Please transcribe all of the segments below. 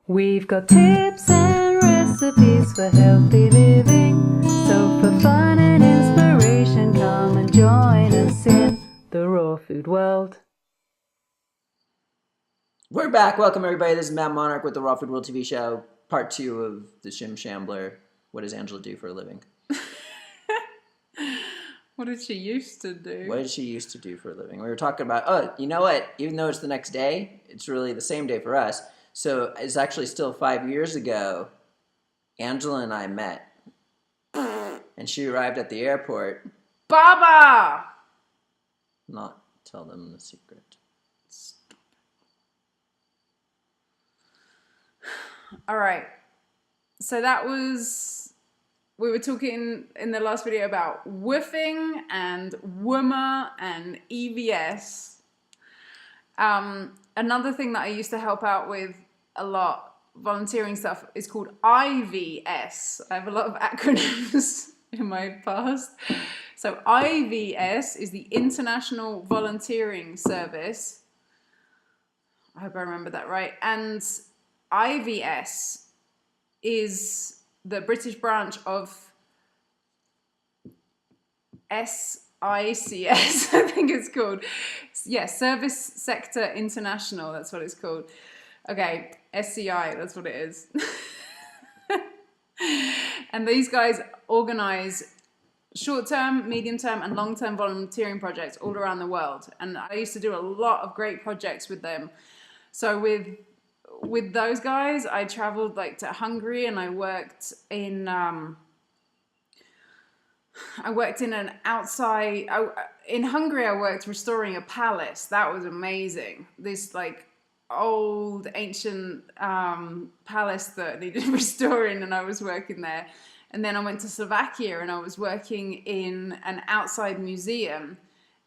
We've got tips and recipes for healthy living. So for fun and inspiration, come and join us in the raw food world. We're back. Welcome, everybody. This is Matt Monarch with the Raw Food World TV show, part 2 of the Shim Shambler. What does Angela do for a living? What did she used to do? What did she used to do for a living? We were talking about, oh, you know what? Even though it's the next day, it's really the same day for us. So it's actually still 5 years ago, Angela and I met. And she arrived at the airport. Baba! Not tell them the secret. All right. So that was, we were talking in the last video about woofing and WUMA and EVS. Another thing that I used to help out with a lot, volunteering stuff, is called IVS. I have a lot of acronyms in my past. So IVS is the International Volunteering Service. I hope I remember that right. And IVS is the British branch of SICS, I think it's called. Yeah, Service Sector International, that's what it's called. Okay, SCI, that's what it is. And these guys organize short-term, medium-term, and long-term volunteering projects all around the world. And I used to do a lot of great projects with them. So with those guys, I traveled like to Hungary, and I worked in an outside. In Hungary, I worked restoring a palace. That was amazing. This like old ancient palace that needed restoring, and I was working there. And then I went to Slovakia, and I was working in an outside museum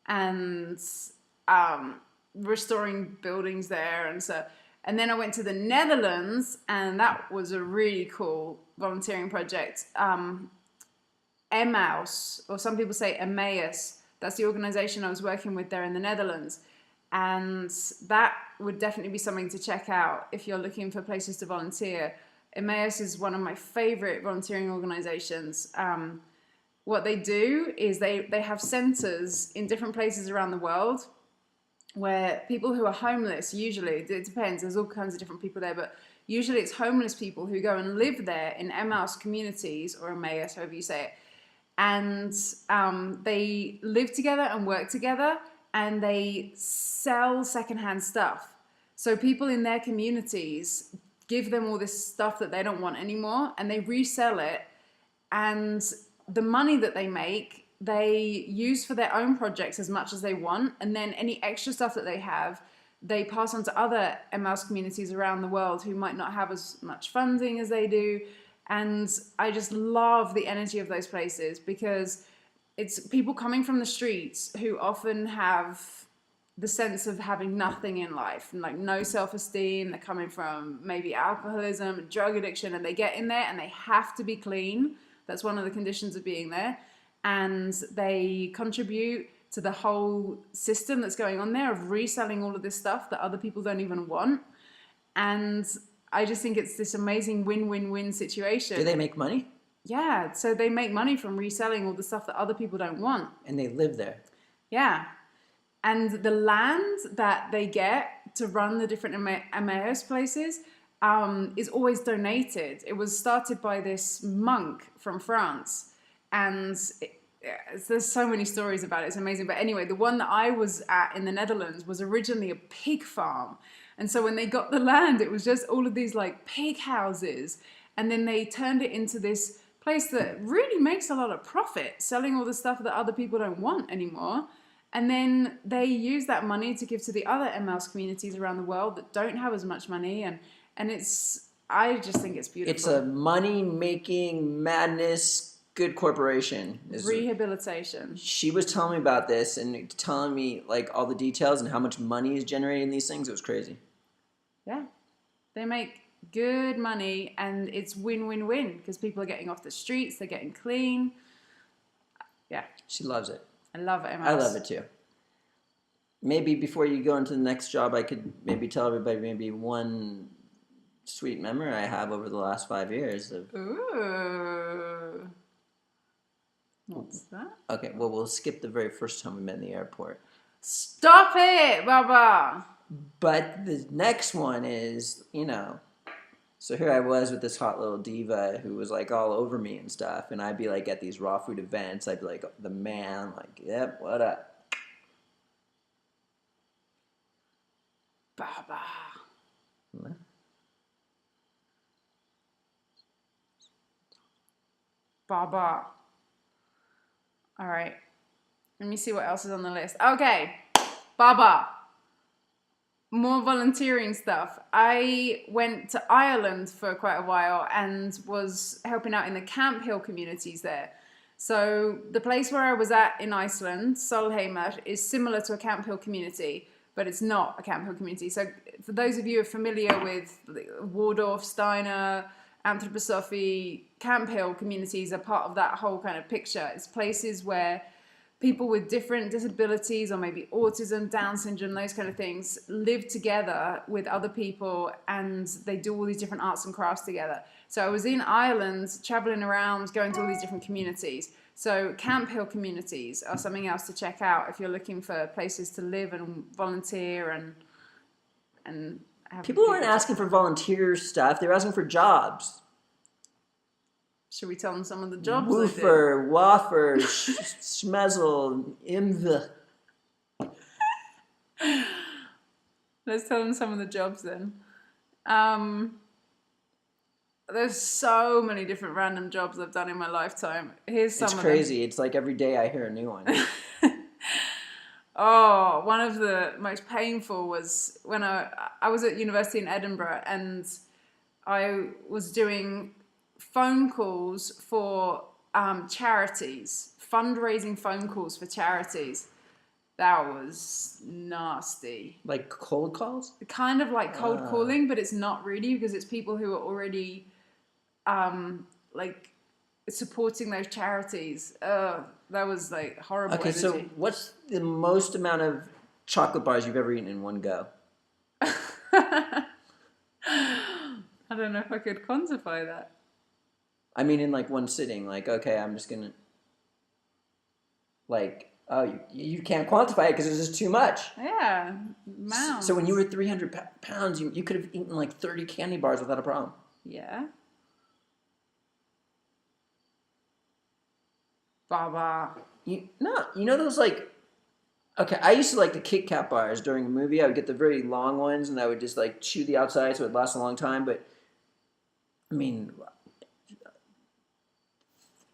and restoring buildings there, and so. And then I went to the Netherlands, and that was a really cool volunteering project. Emmaus, or some people say Emmaus, that's the organization I was working with there in the Netherlands. And that would definitely be something to check out if you're looking for places to volunteer. Emmaus is one of my favorite volunteering organizations. What they do is they have centers in different places around the world where people who are homeless, usually, it depends, there's all kinds of different people there, but usually it's homeless people who go and live there in Emmaus communities, or Emmaus, however you say it, and they live together and work together, and they sell secondhand stuff. So people in their communities give them all this stuff that they don't want anymore, and they resell it, and the money that they make, they use for their own projects as much as they want, and then any extra stuff that they have, they pass on to other Emmaus communities around the world who might not have as much funding as they do. And I just love the energy of those places, because it's people coming from the streets who often have the sense of having nothing in life and like no self-esteem. They're coming from maybe alcoholism, drug addiction, and they get in there and they have to be clean. That's one of the conditions of being there. And they contribute to the whole system that's going on there of reselling all of this stuff that other people don't even want. And I just think it's this amazing win-win-win situation. Do they make money? Yeah, so they make money from reselling all the stuff that other people don't want. And they live there. Yeah. And the land that they get to run the different Emmaus places is always donated. It was started by this monk from France. And there's so many stories about it. It's amazing. But anyway, the one that I was at in the Netherlands was originally a pig farm. And so when they got the land, it was just all of these like pig houses. And then they turned it into this place that really makes a lot of profit, selling all the stuff that other people don't want anymore. And then they use that money to give to the other Emmaus communities around the world that don't have as much money. And I just think it's beautiful. It's a money-making madness good corporation. Rehabilitation. She was telling me about this and telling me like all the details and how much money is generated in these things. It was crazy. Yeah. They make good money, and it's win-win-win because people are getting off the streets, they're getting clean. Yeah. She loves it. I love it. I love it too. Maybe before you go into the next job, I could maybe tell everybody maybe one sweet memory I have over the last 5 years of. Ooh. What's that? Okay, well, we'll skip the very first time we met in the airport. Stop it, Baba. But the next one is, so here I was with this hot little diva who was like all over me and stuff, and I'd be like at these raw food events, I'd be like the man, like, yep, what up? Baba. Baba. All right. Let me see what else is on the list. Okay. Baba. More volunteering stuff. I went to Ireland for quite a while and was helping out in the Camp Hill communities there. So the place where I was at in Iceland, Solheimar, is similar to a Camp Hill community, but it's not a Camp Hill community. So for those of you who are familiar with Waldorf, Steiner, Anthroposophy, Camp Hill communities are part of that whole kind of picture. It's places where people with different disabilities or maybe autism, Down syndrome, those kind of things live together with other people and they do all these different arts and crafts together. So I was in Ireland, traveling around, going to all these different communities. So Camp Hill communities are something else to check out if you're looking for places to live and volunteer and have People weren't asking for volunteer stuff, they were asking for jobs. Should we tell them some of the jobs? Woofer, Waffer, Schmezel, Imv. Let's tell them some of the jobs then. There's so many different random jobs I've done in my lifetime. Here's some of them. It's crazy. It's like every day I hear a new one. Oh, one of the most painful was when I was at university in Edinburgh and I was doing phone calls for charities, fundraising phone calls for charities. That was nasty. Like cold calls? Kind of like cold calling, but it's not really because it's people who are already like supporting those charities. That was like horrible. Okay, energy. so what's the most amount of chocolate bars you've ever eaten in one go? I don't know if I could quantify that. I mean, in like one sitting, like, okay, I'm just gonna, like, oh, you can't quantify it because it's just too much. Yeah, mounds. So when you were 300 pounds, you could have eaten like 30 candy bars without a problem. Yeah. Baba. You know those like, okay, I used to like the Kit Kat bars during a movie. I would get the very long ones and I would just like chew the outside so it would last a long time. But, I mean,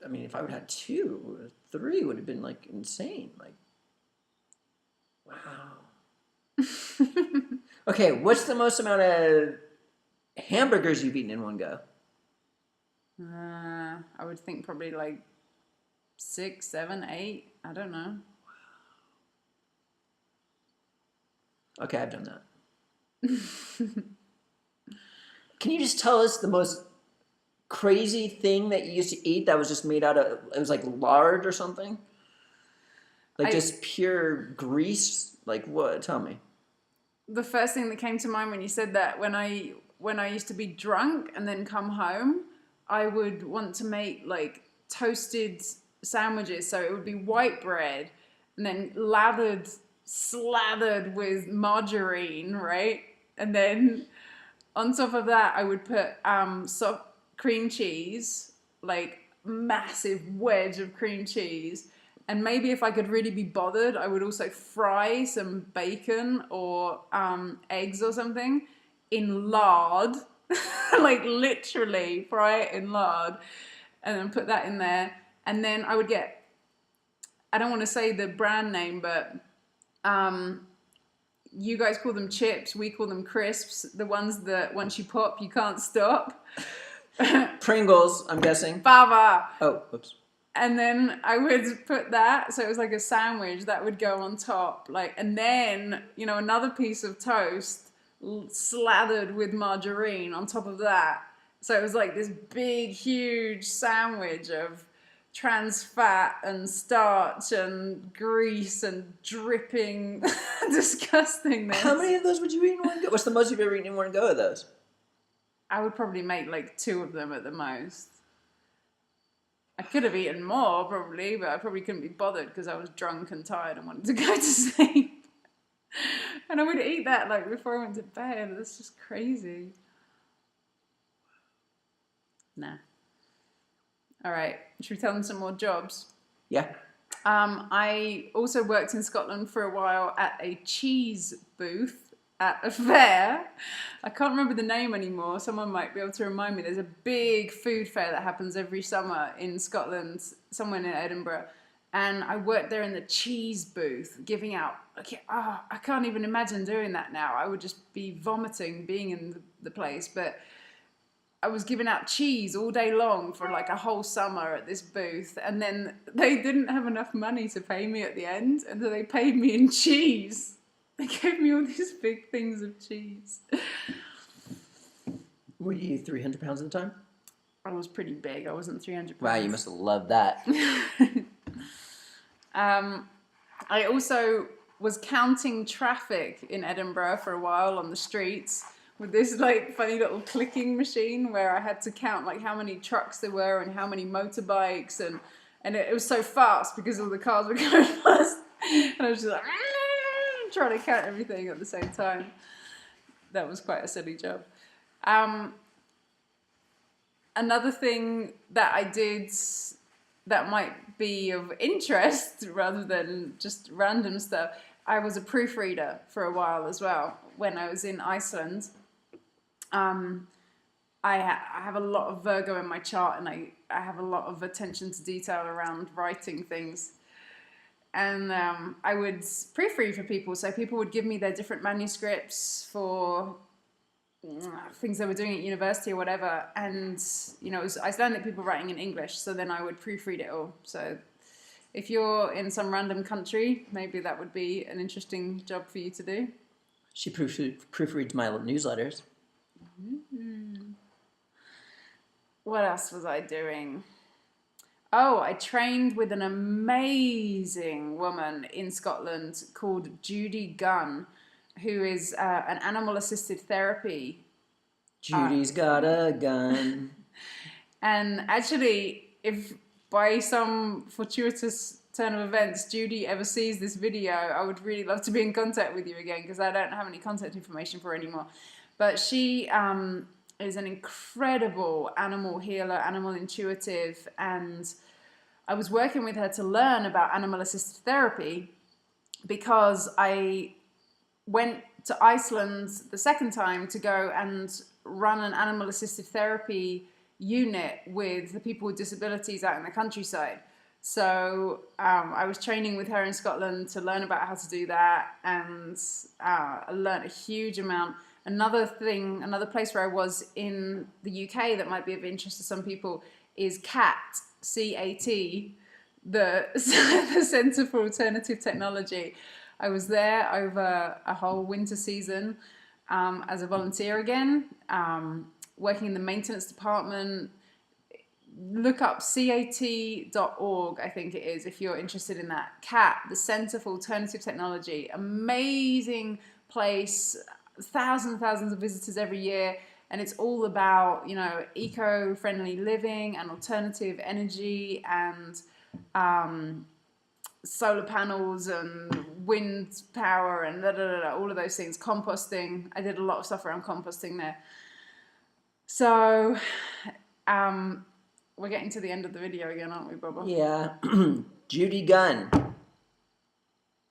if I would have had 2 or 3, it would have been like insane. Like, wow. Okay, what's the most amount of hamburgers you've eaten in one go? I would think probably like 6, 7, 8. I don't know. Okay, I've done that. Can you just tell us the most crazy thing that you used to eat that was just made out of, it was like lard or something? Like just pure grease? Like what? Tell me. The first thing that came to mind when you said that, when I used to be drunk and then come home, I would want to make like toasted sandwiches. So it would be white bread and then slathered with margarine, right? And then on top of that, I would put cream cheese, like massive wedge of cream cheese. And maybe if I could really be bothered, I would also fry some bacon or eggs or something in lard, like literally fry it in lard and then put that in there. And then I would get, I don't want to say the brand name, but you guys call them chips, we call them crisps, the ones that once you pop, you can't stop. Pringles, I'm guessing. Baba. Oh, whoops. And then I would put that, so it was like a sandwich that would go on top, like, and then, another piece of toast slathered with margarine on top of that. So it was like this big, huge sandwich of trans fat and starch and grease and dripping disgustingness. How many of those would you eat in one go? What's the most you've ever eaten in one go of those? I would probably make like 2 of them at the most. I could have eaten more probably, but I probably couldn't be bothered because I was drunk and tired and wanted to go to sleep. And I would eat that like before I went to bed. That's just crazy. Nah. All right. Should we tell them some more jobs? Yeah. I also worked in Scotland for a while at a cheese booth at a fair. I can't remember the name anymore. Someone might be able to remind me. There's a big food fair that happens every summer in Scotland, somewhere near Edinburgh. And I worked there in the cheese booth, giving out. Okay, I can't even imagine doing that now. I would just be vomiting being in the place. But I was giving out cheese all day long for like a whole summer at this booth, and then they didn't have enough money to pay me at the end, and so they paid me in cheese. They gave me all these big things of cheese. Were you 300 pounds at the time? I was pretty big. I wasn't 300 pounds. Wow, you must have loved that. I also was counting traffic in Edinburgh for a while on the streets with this like funny little clicking machine where I had to count like how many trucks there were and how many motorbikes, and it was so fast because all the cars were going fast, and I was just like trying to count everything at the same time. That was quite a silly job. Another thing that I did that might be of interest rather than just random stuff, I was a proofreader for a while as well when I was in Iceland. I have a lot of Virgo in my chart, and I have a lot of attention to detail around writing things. And I would proofread for people, so people would give me their different manuscripts for things they were doing at university or whatever, and you know, it was Icelandic people writing in English, so then I would proofread it all. So if you're in some random country, maybe that would be an interesting job for you to do. She proofreads my newsletters. Mm-hmm. What else was I doing? Oh, I trained with an amazing woman in Scotland called Judy Gunn, who is an animal-assisted therapy. Judy's got a gun. And actually, if by some fortuitous turn of events Judy ever sees this video, I would really love to be in contact with you again, because I don't have any contact information for her anymore. But she is an incredible animal healer, animal intuitive, and I was working with her to learn about animal-assisted therapy because I went to Iceland the second time to go and run an animal-assisted therapy unit with the people with disabilities out in the countryside. So I was training with her in Scotland to learn about how to do that, and I learned a huge amount. Another place where I was in the UK that might be of interest to some people is CAT, C-A-T, the Centre for Alternative Technology. I was there over a whole winter season as a volunteer again, working in the maintenance department. Look up CAT.org, I think it is, if you're interested in that. CAT, the Centre for Alternative Technology, amazing place, thousands of visitors every year, and it's all about, you know, eco-friendly living and alternative energy and solar panels and wind power and all of those things, composting. I did a lot of stuff around composting there. So we're getting to the end of the video again, aren't we, Bubba? Yeah. Judy Gunn.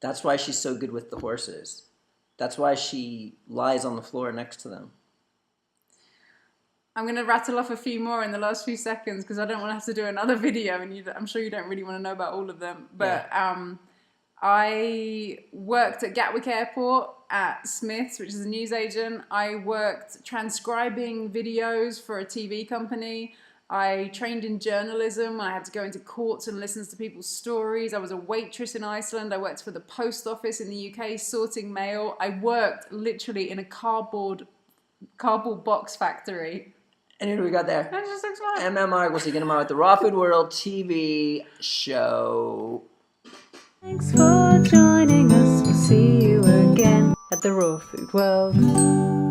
That's why she's so good with the horses. That's why she lies on the floor next to them. I'm going to rattle off a few more in the last few seconds because I don't want to have to do another video, and I'm sure you don't really want to know about all of them. But yeah. I worked at Gatwick Airport at Smiths, which is a newsagent. I worked transcribing videos for a TV company. I trained in journalism. I had to go into courts and listen to people's stories. I was a waitress in Iceland. I worked for the post office in the UK sorting mail. I worked literally in a cardboard box factory. And who do we got there? MMR, we'll see you tomorrow at the Raw Food World TV show. Thanks for joining us. We'll see you again at the Raw Food World.